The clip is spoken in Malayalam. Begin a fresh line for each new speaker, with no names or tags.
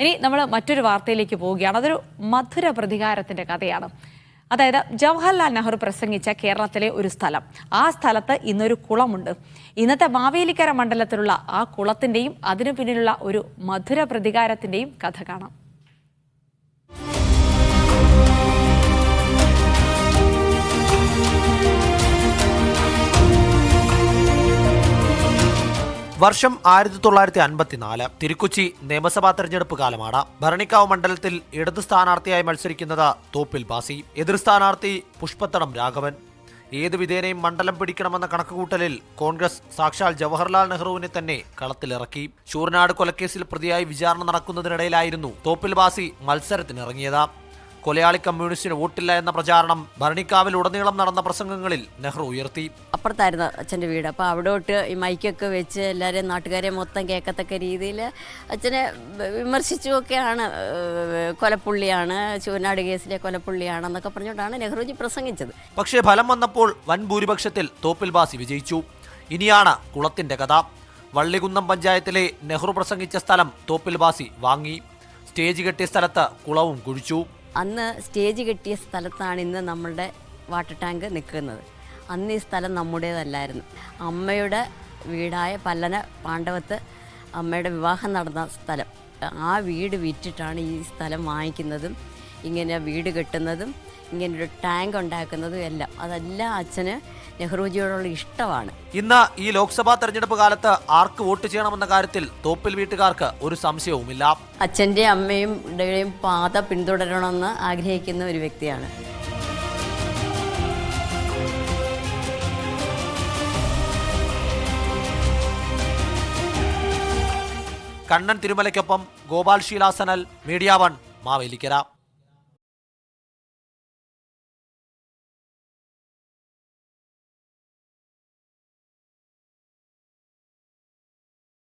ഇനി നമ്മൾ മറ്റൊരു വാർത്തയിലേക്ക് പോവുകയാണ്. അതൊരു മധുര പ്രതികാരത്തിന്റെ കഥയാണ്. അതായത് ജവഹർലാൽ നെഹ്റു പ്രസംഗിച്ച കേരളത്തിലെ ഒരു സ്ഥലം, ആ സ്ഥലത്ത് ഇന്നൊരു കുളമുണ്ട്. ഇന്നത്തെ മാവേലിക്കര മണ്ഡലത്തിലുള്ള ആ കുളത്തിന്റെയും അതിനു പിന്നിലുള്ള ഒരു മധുര പ്രതികാരത്തിന്റെയും കഥ കാണാം.
വർഷം 1954. തിരുക്കൊച്ചി നിയമസഭാ തെരഞ്ഞെടുപ്പ് കാലമാണ്. ഭരണിക്കാവ് മണ്ഡലത്തിൽ ഇടത് സ്ഥാനാർത്ഥിയായി മത്സരിക്കുന്നത് തോപ്പിൽ ബാസി, എതിർ സ്ഥാനാർത്ഥി പുഷ്പത്തടം രാഘവൻ. ഏത് വിധേനയും മണ്ഡലം പിടിക്കണമെന്ന കണക്കുകൂട്ടലിൽ കോൺഗ്രസ് സാക്ഷാൽ ജവഹർലാൽ നെഹ്റുവിനെ തന്നെ കളത്തിലിറക്കി. ശൂരനാട് കൊലക്കേസിൽ പ്രതിയായി വിചാരണ നടക്കുന്നതിനിടയിലായിരുന്നു തോപ്പിൽ ബാസി മത്സരത്തിനിറങ്ങിയത്. കൊലയാളി കമ്മ്യൂണിസ്റ്റിന് വോട്ടില്ല എന്ന പ്രചാരണം ഭരണിക്കാവിൽ ഉടനീളം നടന്ന പ്രസംഗങ്ങളിൽ നെഹ്റു ഉയർത്തി.
അപ്പുറത്തായിരുന്നു അച്ഛൻ്റെ വീട്. അപ്പോൾ അവിടോട്ട് ഈ മൈക്കൊക്കെ വെച്ച് എല്ലാവരെയും നാട്ടുകാരെ മൊത്തം കേൾക്കത്തക്ക രീതിയിൽ അച്ഛനെ വിമർശിച്ചുമൊക്കെയാണ്. കൊലപ്പുള്ളിയാണ്, ശൂരനാട് കേസിലെ കൊലപ്പുള്ളിയാണെന്നൊക്കെ പറഞ്ഞുകൊണ്ടാണ് നെഹ്റുജി പ്രസംഗിച്ചത്.
പക്ഷേ ഫലം വന്നപ്പോൾ വൻ ഭൂരിപക്ഷത്തിൽ തോപ്പിൽ ബാസി വിജയിച്ചു. ഇനിയാണ് കുളത്തിന്റെ കഥ. വള്ളികുന്നം പഞ്ചായത്തിലെ നെഹ്റു പ്രസംഗിച്ച സ്ഥലം തോപ്പിൽ ബാസി വാങ്ങി. സ്റ്റേജ് കെട്ടിയ സ്ഥലത്ത് കുളവും കുഴിച്ചു.
അന്ന് സ്റ്റേജ് കെട്ടിയ സ്ഥലത്താണ് ഇന്ന് നമ്മളുടെ വാട്ടർ ടാങ്ക് നിൽക്കുന്നത്. അന്ന് ഈ സ്ഥലം നമ്മുടേതല്ലായിരുന്നു. അമ്മയുടെ വീടായ പല്ലന പാണ്ഡവത്ത് അമ്മയുടെ വിവാഹം നടന്ന സ്ഥലം. ആ വീട് വിറ്റിട്ടാണ് ഈ സ്ഥലം വാങ്ങിക്കുന്നതും ഇങ്ങനെ വീട് കെട്ടുന്നതും ഇങ്ങനൊരു ടാങ്ക് ഉണ്ടാക്കുന്നതും എല്ലാം. അതെല്ലാം അച്ഛന് നെഹ്റുജിയോടുള്ള ഇഷ്ടമാണ്.
ഇന്ന് ഈ ലോക്സഭാ തെരഞ്ഞെടുപ്പ് കാലത്ത് ആർക്ക് വോട്ട് ചെയ്യണമെന്ന കാര്യത്തിൽ തോപ്പിൽ വീട്ടുകാർക്ക് ഒരു സംശയവുമില്ല.
അച്ഛൻ്റെ അമ്മയും പാത പിന്തുടരണമെന്ന് ആഗ്രഹിക്കുന്ന ഒരു വ്യക്തിയാണ്.
കണ്ണൻ തിരുമലയ്ക്കൊപ്പം ഗോപാൽ ശീലാസനൽ, മീഡിയ 1, മാവേലിക്കര.